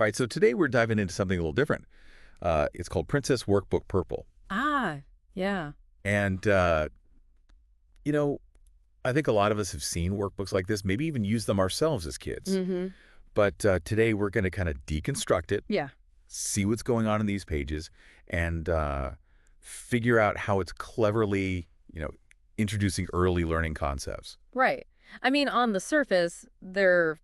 All right, so today we're diving into something a little different. It's called Princess Workbook Purple. Ah, yeah. And, you know, I think a lot of us have seen workbooks like this, maybe even used them ourselves as kids. Mm-hmm. But today we're going to kind of deconstruct it, Yeah. see what's going on in these pages, and figure out how it's cleverly, introducing early learning concepts. Right. I mean, on the surface, they're,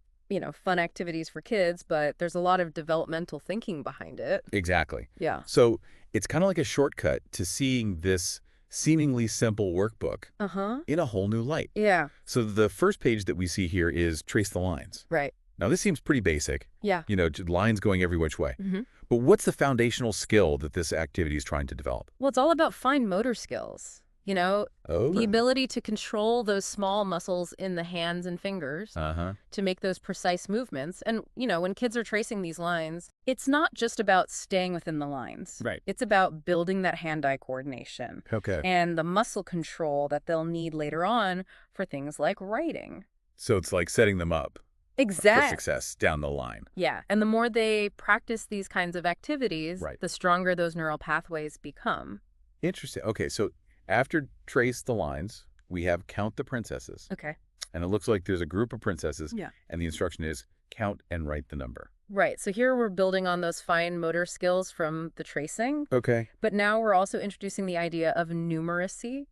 fun activities for kids, but there's a lot of developmental thinking behind it. Exactly. Yeah. So it's kind of like a shortcut to seeing this seemingly simple workbook Uh-huh. in a whole new light. Yeah. So the first page that we see here is trace the lines. Right. Now, this seems pretty basic, Yeah. just lines going every which way. Mm-hmm. But what's the foundational skill that this activity is trying to develop? Well, it's all about fine motor skills. Oh. The ability to control those small muscles in the hands and fingers Uh-huh. to make those precise movements. And, when kids are tracing these lines, it's not just about staying within the lines. Right. It's about building that hand-eye coordination Okay. and the muscle control that they'll need later on for things like writing. So it's like setting them up for Exactly. success down the line. Yeah. And the more they practice these kinds of activities, Right. the stronger those neural pathways become. Interesting. Okay, so after trace the lines, we have count the princesses. Okay. And it looks like there's a group of princesses. Yeah. And the instruction is count and write the number. Right. So here we're building on those fine motor skills from the tracing, Okay. but now we're also introducing the idea of numeracy,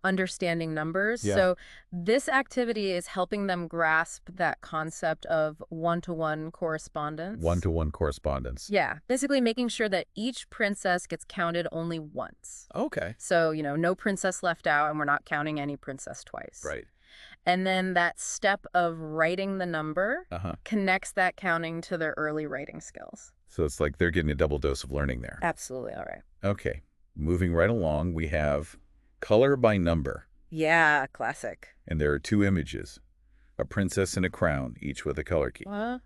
understanding numbers. Yeah. So this activity is helping them grasp that concept of one-to-one correspondence. One-to-one correspondence. Yeah. Basically making sure that each princess gets counted only once. Okay. So, no princess left out, and we're not counting any princess twice. Right. And then that step of writing the number Uh-huh. connects that counting to their early writing skills. So it's like they're getting a double dose of learning there. Absolutely. All right. Okay. Moving right along, we have color by number. Yeah, classic. And there are two images, a princess and a crown, each with a color key. What?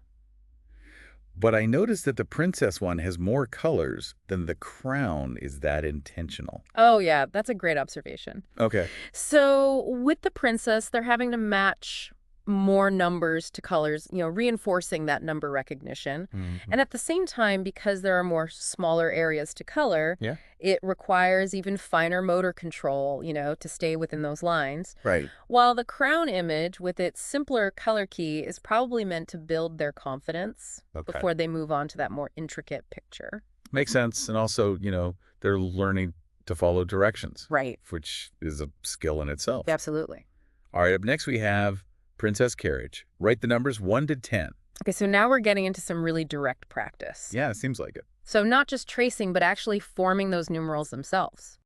But I noticed that the princess one has more colors than the crown. Is that intentional? Oh, yeah, that's a great observation. Okay. So with the princess, they're having to match more numbers to colors, reinforcing that number recognition. Mm-hmm. And at the same time, because there are more smaller areas to color, Yeah. it requires even finer motor control, to stay within those lines. Right. While the crown image, with its simpler color key, is probably meant to build their confidence Okay. before they move on to that more intricate picture. Makes sense. And also, they're learning to follow directions, Right. which is a skill in itself. Absolutely. All right. Up next, we have Princess Carriage. Write the numbers 1 to 10. Okay, so now we're getting into some really direct practice. Yeah, it seems like it. So not just tracing, but actually forming those numerals themselves.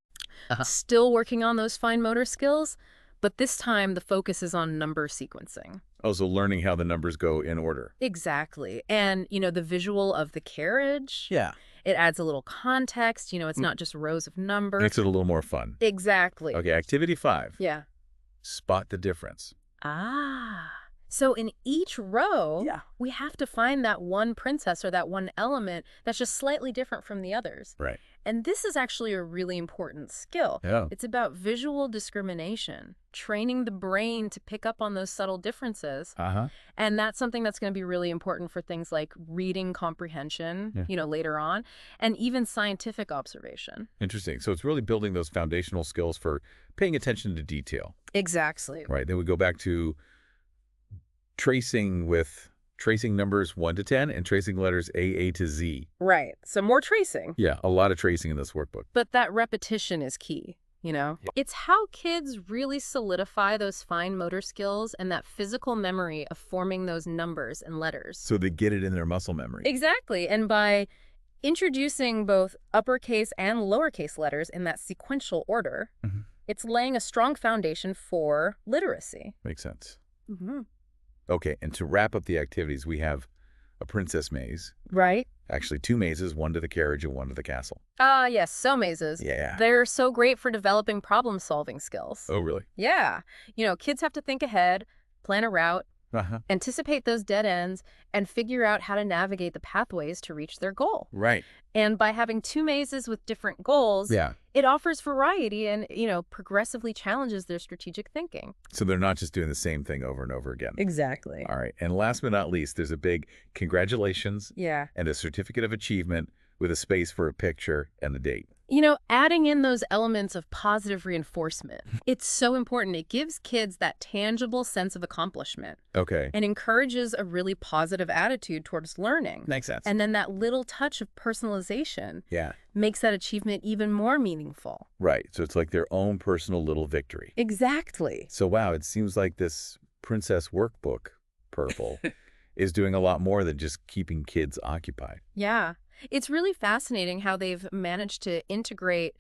Uh-huh. Still working on those fine motor skills, but this time the focus is on number sequencing. Also learning how the numbers go in order. Exactly. And, the visual of the carriage, Yeah. it adds a little context. It's not just rows of numbers. Makes it a little more fun. Exactly. Okay, activity 5. Yeah. Spot the difference. Ah. So in each row, we have to find that one princess or that one element that's just slightly different from the others. Right. And this is actually a really important skill. Yeah. It's about visual discrimination, training the brain to pick up on those subtle differences. Uh-huh. And that's something that's going to be really important for things like reading comprehension, later on, and even scientific observation. Interesting. So it's really building those foundational skills for paying attention to detail. Exactly. Right. Then we go back to tracing numbers 1 to 10 and tracing letters A to Z. Right. So more tracing. Yeah, a lot of tracing in this workbook. But that repetition is key. It's how kids really solidify those fine motor skills and that physical memory of forming those numbers and letters. So they get it in their muscle memory. Exactly. And by introducing both uppercase and lowercase letters in that sequential order, it's laying a strong foundation for literacy. Makes sense. Mm-hmm. Okay, and to wrap up the activities, we have a princess maze. Right? Actually, 2 mazes, one to the carriage and one to the castle. Yes, so mazes. Yeah. They're so great for developing problem-solving skills. Oh, really? Yeah. Kids have to think ahead, plan a route, Uh-huh. anticipate those dead ends, and figure out how to navigate the pathways to reach their goal. Right. And by having two mazes with different goals, Yeah. it offers variety and, progressively challenges their strategic thinking. So they're not just doing the same thing over and over again. Exactly. All right. And last but not least, there's a big congratulations Yeah. and a certificate of achievement with a space for a picture and a date. Adding in those elements of positive reinforcement, it's so important. It gives kids that tangible sense of accomplishment Okay. and encourages a really positive attitude towards learning. Makes sense. And then that little touch of personalization Yeah. makes that achievement even more meaningful. Right. So it's like their own personal little victory. Exactly. So, wow, it seems like this Princess Workbook, Purple, is doing a lot more than just keeping kids occupied. Yeah. It's really fascinating how they've managed to integrate,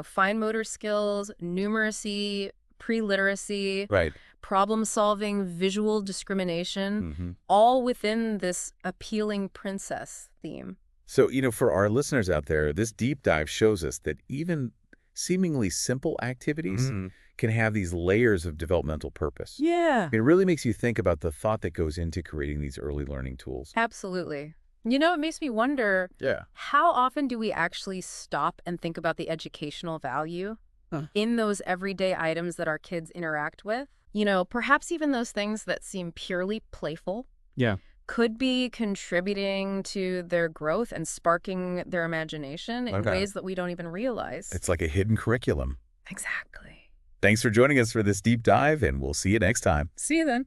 fine motor skills, numeracy, pre-literacy, Right. problem-solving, visual discrimination, Mm-hmm. all within this appealing princess theme. So, for our listeners out there, this deep dive shows us that even seemingly simple activities can have these layers of developmental purpose. Yeah. It really makes you think about the thought that goes into creating these early learning tools. Absolutely. It makes me wonder, Yeah. how often do we actually stop and think about the educational value in those everyday items that our kids interact with? Perhaps even those things that seem purely playful. Yeah. Could be contributing to their growth and sparking their imagination in ways that we don't even realize. It's like a hidden curriculum. Exactly. Thanks for joining us for this deep dive, and we'll see you next time. See you then.